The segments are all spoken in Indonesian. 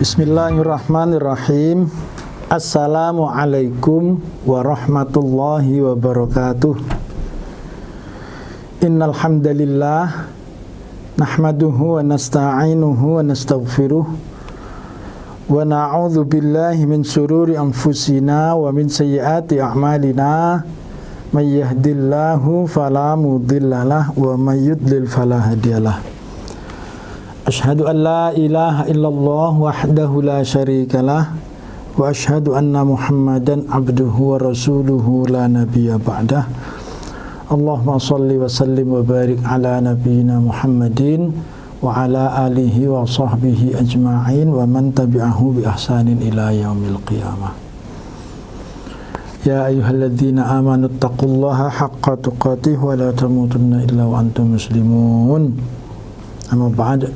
Bismillahirrahmanirrahim. Assalamualaikum warahmatullahi wabarakatuh. Innal hamdalillah nahmaduhu wa nasta'inuhu wa nastaghfiruh wa na'udzu billahi min shururi anfusina wa min sayyiati a'malina. May yahdihillahu fala mudhillalah wa may yudlil fala hadiyalah. Asyhadu an la ilaha illallah wahdahu la syarikalah wa asyhadu anna Muhammadan abduhu wa rasuluhu la nabiyya ba'dah. Allahumma shalli wa sallim wa barik ala nabiyyina Muhammadin wa ala alihi wa sahbihi ajma'in wa man tabi'ahu bi ihsanin ila yaumil qiyamah. Ya ayyuhalladzina amanu taqullaha haqqa tuqatih wa la tamutunna illa wa antum muslimun. Amma ba'd.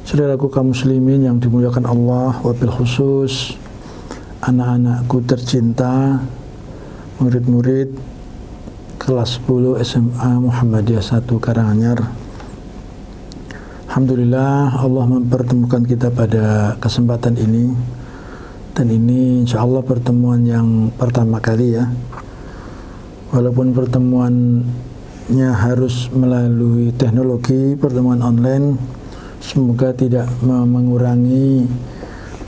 Saudaraku kaum muslimin yang dimuliakan Allah, wabil khusus anak-anakku tercinta, murid-murid kelas 10 SMA Muhammadiyah 1 Karanganyar. Alhamdulillah Allah mempertemukan kita pada kesempatan ini, dan ini insyaallah pertemuan yang pertama kali ya. Walaupun pertemuannya harus melalui teknologi, pertemuan online, semoga tidak mengurangi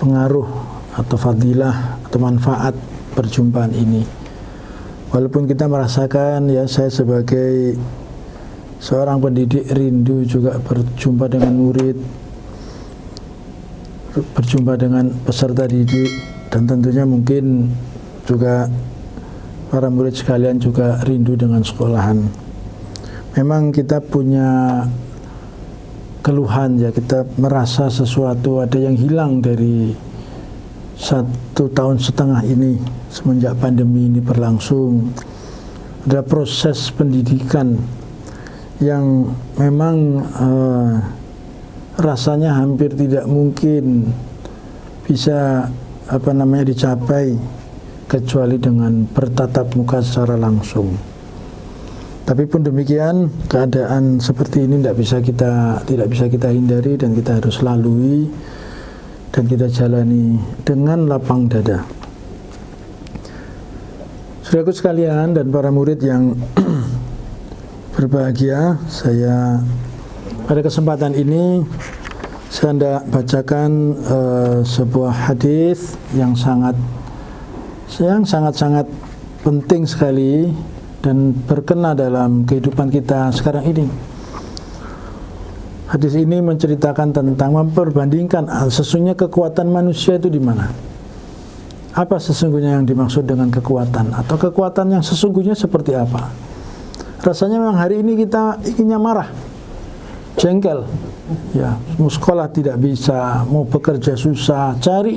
pengaruh atau fadilah atau manfaat perjumpaan ini. Walaupun kita merasakan ya, saya sebagai seorang pendidik rindu juga berjumpa dengan murid, berjumpa dengan peserta didik, dan tentunya mungkin juga para murid sekalian juga rindu dengan sekolahan. Memang kita punya keluhan ya, kita merasa sesuatu ada yang hilang dari 1,5 tahun ini semenjak pandemi ini berlangsung. Ada proses pendidikan yang memang rasanya hampir tidak mungkin bisa dicapai kecuali dengan bertatap muka secara langsung. Tapi pun demikian, keadaan seperti ini tidak bisa kita hindari, dan kita harus lalui dan kita jalani dengan lapang dada. Saudaraku sekalian dan para murid yang berbahagia, saya pada kesempatan ini saya hendak bacakan sebuah hadis yang sangat penting sekali dan berkena dalam kehidupan kita sekarang ini. Hadis ini menceritakan tentang memperbandingkan sesungguhnya kekuatan manusia itu di mana. Apa sesungguhnya yang dimaksud dengan kekuatan, atau kekuatan yang sesungguhnya seperti apa? Rasanya memang hari ini kita inginnya marah, jengkel. Ya, mau sekolah tidak bisa, mau bekerja susah, cari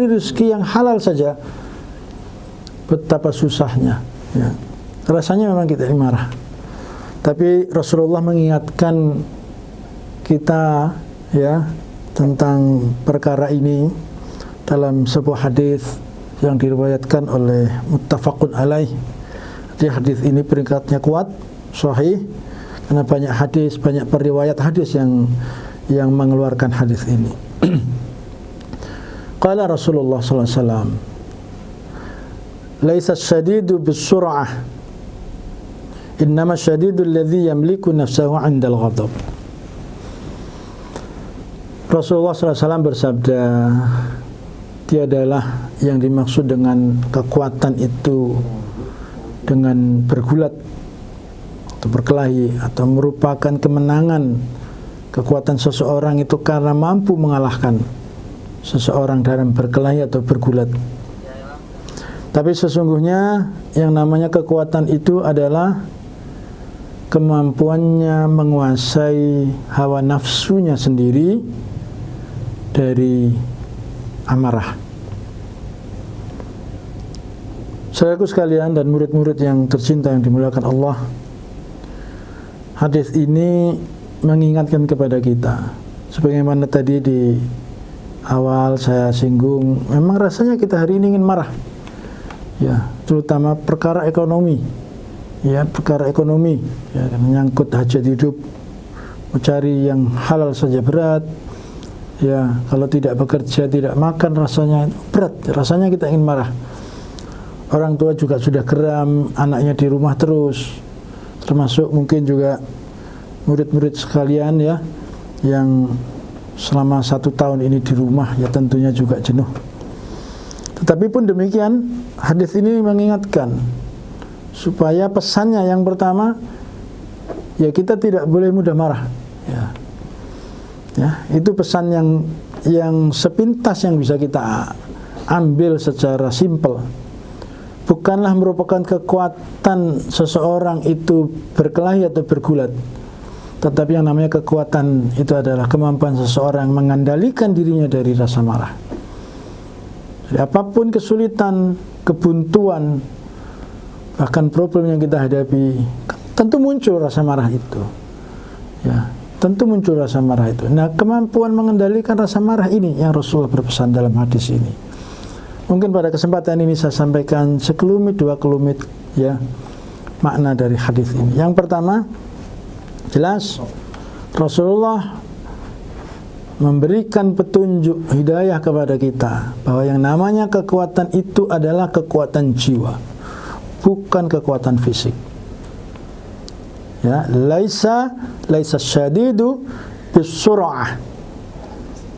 rezeki yang halal saja betapa susahnya. Ya. Rasanya memang kita ini marah. Tapi Rasulullah mengingatkan kita ya tentang perkara ini dalam sebuah hadis yang diriwayatkan oleh muttafaqun alaih. Jadi hadis ini peringkatnya kuat, sahih, karena banyak periwayat hadis yang mengeluarkan hadis ini. Qala Rasulullah sallallahu alaihi wasallam, "Laisa syadidu bis-sur'ah, innama syadidul ladzi yamliku nafsahu 'indal ghadab." Rasulullah SAW bersabda, tiadalah yang dimaksud dengan kekuatan itu dengan bergulat atau berkelahi atau merupakan kemenangan. Kekuatan seseorang itu karena mampu mengalahkan seseorang dalam berkelahi atau bergulat. Tapi sesungguhnya yang namanya kekuatan itu adalah kemampuannya menguasai hawa nafsunya sendiri dari amarah. Saudaraku sekalian dan murid-murid yang tercinta yang dimuliakan Allah, hadis ini mengingatkan kepada kita, sebagaimana tadi di awal saya singgung, memang rasanya kita hari ini ingin marah. Ya, terutama perkara ekonomi. Ya, perkara ekonomi ya, menyangkut hajat hidup, mencari yang halal saja berat, Ya, kalau tidak bekerja, tidak makan, rasanya berat. Rasanya kita ingin marah. Orang tua juga sudah geram, anaknya di rumah terus. Termasuk mungkin juga murid-murid sekalian ya, yang selama 1 tahun ini di rumah, ya tentunya juga jenuh. Tetapi pun demikian, hadis ini mengingatkan supaya pesannya yang pertama, ya kita tidak boleh mudah marah. Ya, itu pesan yang sepintas yang bisa kita ambil secara simpel. Bukanlah merupakan kekuatan seseorang itu berkelahi atau bergulat, tetapi yang namanya kekuatan itu adalah kemampuan seseorang mengendalikan dirinya dari rasa marah. Jadi apapun kesulitan, kebuntuan, bahkan problem yang kita hadapi, tentu muncul rasa marah itu. Ya, tentu muncul rasa marah itu. Nah, kemampuan mengendalikan rasa marah ini yang Rasulullah berpesan dalam hadis ini. Mungkin pada kesempatan ini saya sampaikan sekelumit, 2 kelumit ya makna dari hadis ini. Yang pertama, jelas Rasulullah memberikan petunjuk hidayah kepada kita bahwa yang namanya kekuatan itu adalah kekuatan jiwa, bukan kekuatan fisik. Ya, laisa syadidu bisur'ah.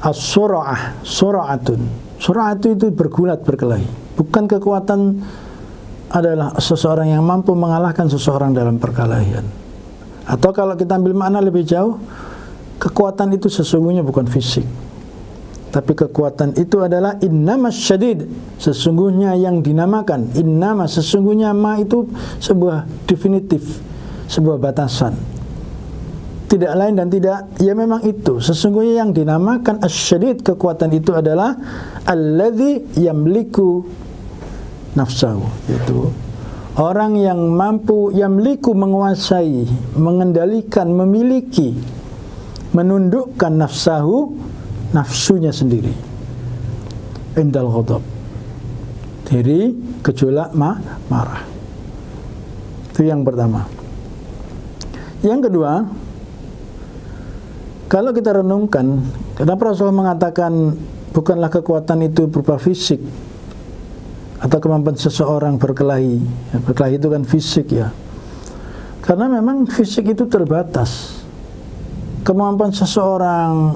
As-sur'ah, sur'atun. Sur'ah itu bergulat, berkelahi. Bukan kekuatan adalah seseorang yang mampu mengalahkan seseorang dalam perkelahian. Atau kalau kita ambil makna lebih jauh, kekuatan itu sesungguhnya bukan fisik. Tapi kekuatan itu adalah innamas syadid, sesungguhnya yang dinamakan. Innama, sesungguhnya ma itu sebuah definitif, sebuah batasan. Tidak lain dan tidak, ya memang itu. Sesungguhnya yang dinamakan asyadid, kekuatan itu adalah alladzi yamliku nafsahu, yaitu orang yang mampu yamliku, menguasai, mengendalikan, memiliki, menundukkan nafsahu, nafsunya sendiri, indal ghadab, dari gejolak marah. Itu yang pertama. Yang kedua, kalau kita renungkan, kenapa Rasulullah mengatakan bukanlah kekuatan itu berupa fisik atau kemampuan seseorang berkelahi. Ya, berkelahi itu kan fisik ya. Karena memang fisik itu terbatas. Kemampuan seseorang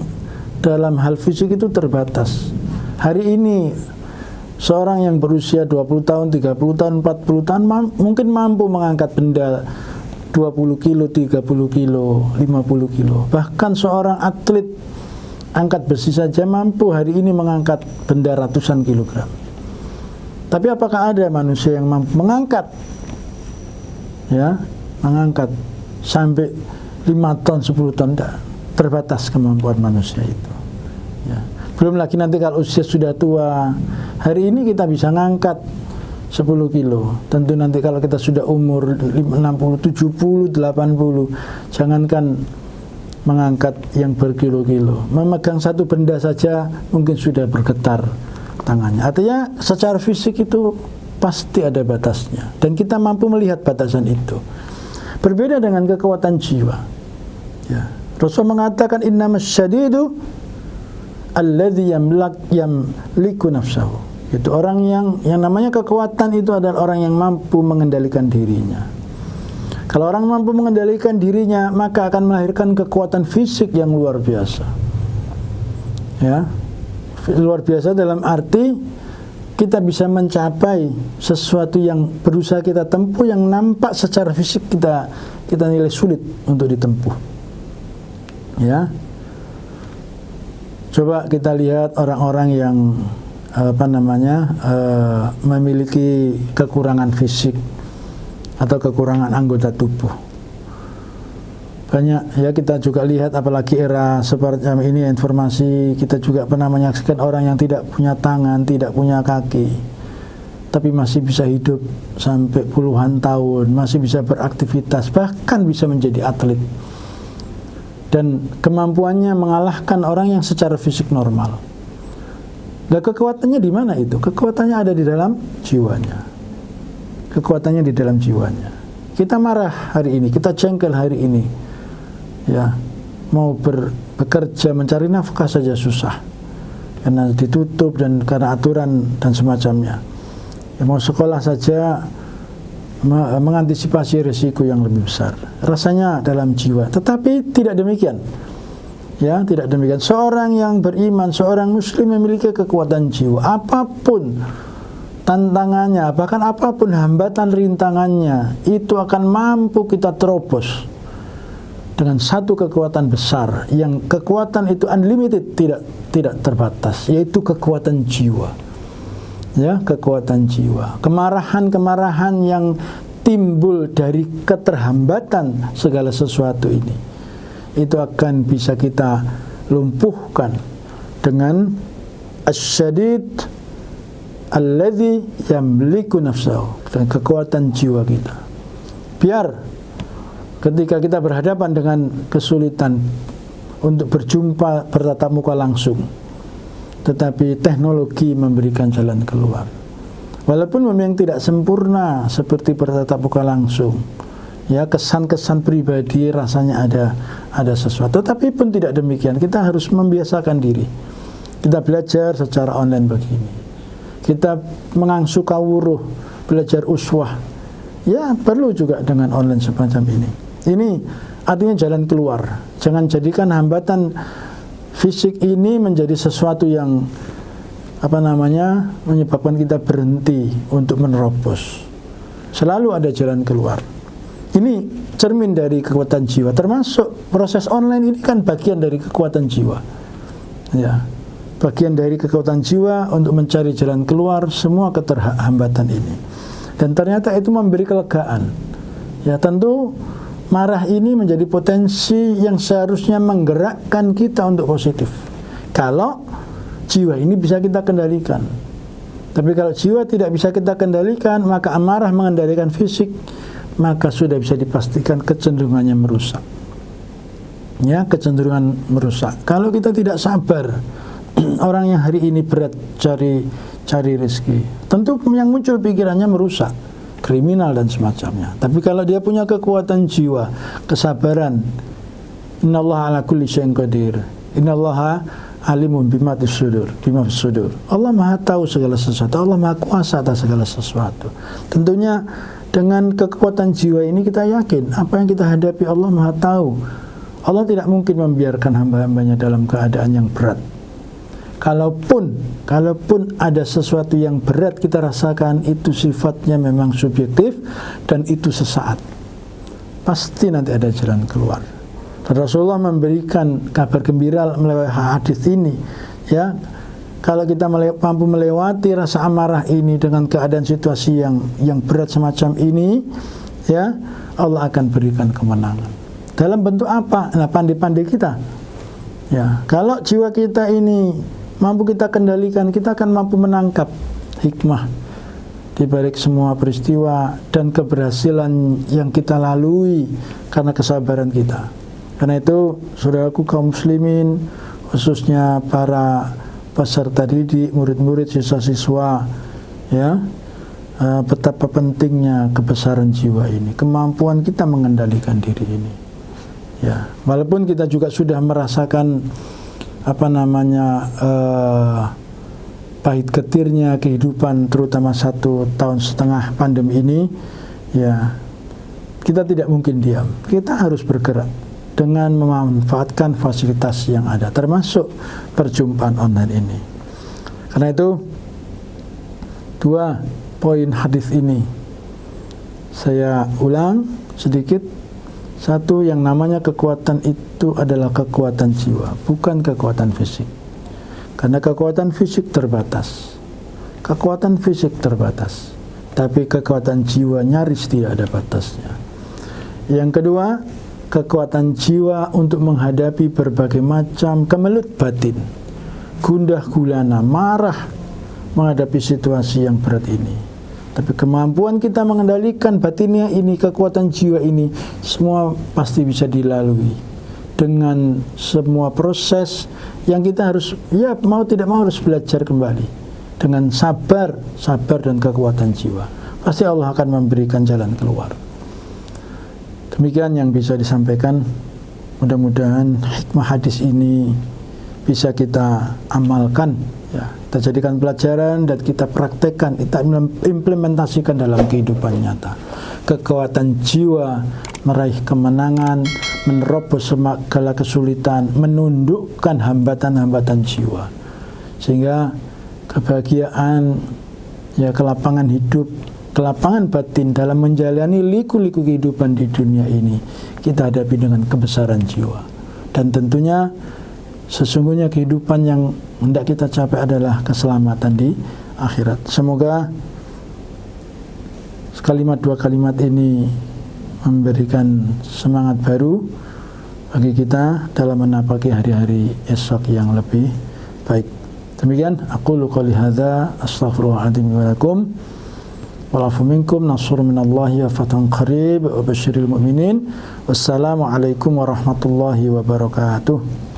dalam hal fisik itu terbatas. Hari ini seorang yang berusia 20 tahun, 30 tahun, 40 tahun mungkin mampu mengangkat benda 20 kilo, 30 kilo, 50 kilo. Bahkan seorang atlet angkat besi saja mampu hari ini mengangkat benda ratusan kilogram. Tapi apakah ada manusia yang mampu mengangkat, ya, mengangkat sampai 5 ton, 10 ton? Terbatas kemampuan manusia itu. Ya. Belum lagi nanti kalau usia sudah tua. Hari ini kita bisa ngangkat 10 kilo. Tentu nanti kalau kita sudah umur 60, 70, 80, jangankan mengangkat yang berkilo-kilo. Memegang satu benda saja mungkin sudah bergetar tangannya. Artinya secara fisik itu pasti ada batasnya. Dan kita mampu melihat batasan itu. Berbeda dengan kekuatan jiwa. Ya. Rasul mengatakan innamas syadidu alladzi yamliku nafsahu. Itu orang yang namanya kekuatan itu adalah orang yang mampu mengendalikan dirinya. Kalau orang mampu mengendalikan dirinya, maka akan melahirkan kekuatan fisik yang luar biasa. Ya, luar biasa dalam arti kita bisa mencapai sesuatu yang berusaha kita tempuh yang nampak secara fisik kita nilai sulit untuk ditempuh. Ya, coba kita lihat orang-orang yang memiliki kekurangan fisik atau kekurangan anggota tubuh. Banyak ya, kita juga lihat apalagi era seperti ini, informasi kita juga pernah menyaksikan orang yang tidak punya tangan, tidak punya kaki, tapi masih bisa hidup sampai puluhan tahun, masih bisa beraktivitas, bahkan bisa menjadi atlet. Dan kemampuannya mengalahkan orang yang secara fisik normal. Nah, kekuatannya di mana itu? Kekuatannya ada di dalam jiwanya. Kekuatannya di dalam jiwanya. Kita marah hari ini, kita jengkel hari ini. Ya, mau bekerja mencari nafkah saja susah karena ditutup dan karena aturan dan semacamnya. Yang mau sekolah saja mengantisipasi risiko yang lebih besar. Rasanya dalam jiwa. Tetapi tidak demikian. Ya, tidak demikian. Seorang yang beriman, seorang muslim memiliki kekuatan jiwa. Apapun tantangannya, bahkan apapun hambatan rintangannya, itu akan mampu kita terobos dengan satu kekuatan besar, yang kekuatan itu unlimited, tidak terbatas, yaitu kekuatan jiwa. Ya, kekuatan jiwa. Kemarahan-kemarahan yang timbul dari keterhambatan segala sesuatu ini, itu akan bisa kita lumpuhkan dengan asyadid alladzi yamliku nafsahu, dan kekuatan jiwa kita. Biar ketika kita berhadapan dengan kesulitan untuk berjumpa bertatap muka langsung, tetapi teknologi memberikan jalan keluar. Walaupun memang tidak sempurna seperti bertatap muka langsung, ya, kesan-kesan pribadi rasanya ada sesuatu. Tetapi pun tidak demikian, kita harus membiasakan diri. Kita belajar secara online begini, kita mengangsu kawuruh, belajar uswah, ya perlu juga dengan online semacam ini. Ini artinya jalan keluar. Jangan jadikan hambatan fisik ini menjadi sesuatu yang menyebabkan kita berhenti untuk menerobos. Selalu ada jalan keluar. Ini cermin dari kekuatan jiwa. Termasuk proses online ini kan bagian dari kekuatan jiwa. Ya, bagian dari kekuatan jiwa untuk mencari jalan keluar semua keterhambatan ini. Dan ternyata itu memberi kelegaan. Ya, tentu marah ini menjadi potensi yang seharusnya menggerakkan kita untuk positif. Kalau jiwa ini bisa kita kendalikan. Tapi kalau jiwa tidak bisa kita kendalikan, maka amarah mengendalikan fisik, maka sudah bisa dipastikan kecenderungannya merusak. Ya, kecenderungan merusak. Kalau kita tidak sabar, orang yang hari ini berat cari rezeki, tentu yang muncul pikirannya merusak, kriminal dan semacamnya. Tapi kalau dia punya kekuatan jiwa, kesabaran, innallaha ala kulli syai'in qadir, innallaha alimun bima sudur. Allah Maha tahu segala sesuatu, Allah Maha kuasa atas segala sesuatu. Tentunya dengan kekuatan jiwa ini kita yakin apa yang kita hadapi Allah Maha tahu. Allah tidak mungkin membiarkan hamba-hambanya dalam keadaan yang berat. Kalaupun ada sesuatu yang berat kita rasakan, itu sifatnya memang subjektif dan itu sesaat. Pasti nanti ada jalan keluar. Dan Rasulullah memberikan kabar gembira melalui hadis ini, ya. Kalau kita mampu melewati rasa amarah ini dengan keadaan situasi yang berat semacam ini, ya, Allah akan berikan kemenangan. Dalam bentuk apa? Nah, pandai-pandai kita. Ya, kalau jiwa kita ini mampu kita kendalikan, kita akan mampu menangkap hikmah di balik semua peristiwa dan keberhasilan yang kita lalui karena kesabaran kita. Karena itu, saudaraku kaum muslimin, khususnya para peserta didik, murid-murid, siswa-siswa, ya, betapa pentingnya kebesaran jiwa ini, kemampuan kita mengendalikan diri ini. Ya, walaupun kita juga sudah merasakan pahit getirnya kehidupan, terutama 1,5 tahun pandemi ini, ya, kita tidak mungkin diam. Kita harus bergerak dengan memanfaatkan fasilitas yang ada, termasuk perjumpaan online ini. Karena itu, 2 poin hadis ini saya ulang sedikit. 1, yang namanya kekuatan itu adalah kekuatan jiwa, bukan kekuatan fisik. Karena kekuatan fisik terbatas. Kekuatan fisik terbatas, tapi kekuatan jiwa nyaris tidak ada batasnya. Yang kedua, kekuatan jiwa untuk menghadapi berbagai macam kemelut batin, gundah gulana, marah menghadapi situasi yang berat ini. Tapi kemampuan kita mengendalikan batinnya ini, kekuatan jiwa ini, semua pasti bisa dilalui dengan semua proses yang kita harus, ya, mau tidak mau harus belajar kembali dengan sabar dan kekuatan jiwa. Pasti Allah akan memberikan jalan keluar. Demikian yang bisa disampaikan. Mudah-mudahan hikmah hadis ini bisa kita amalkan, ya, kita jadikan pelajaran dan kita praktekkan, kita implementasikan dalam kehidupan nyata. Kekuatan jiwa meraih kemenangan, menerobos segala kesulitan, menundukkan hambatan-hambatan jiwa, sehingga kebahagiaan, ya, kelapangan hidup, kelapangan batin dalam menjalani liku-liku kehidupan di dunia ini kita hadapi dengan kebesaran jiwa. Dan tentunya sesungguhnya kehidupan yang hendak kita capai adalah keselamatan di akhirat. Semoga kalimat dua kalimat ini memberikan semangat baru bagi kita dalam menapaki hari-hari esok yang lebih baik. Demikian aqulu qouli hadza astaghfirullahaladzim wa lakum walafu minkum nasrun minallahi wa fathun qarib wa basyiril mu'minin. Wassalamu alaikum warahmatullahi wabarakatuh.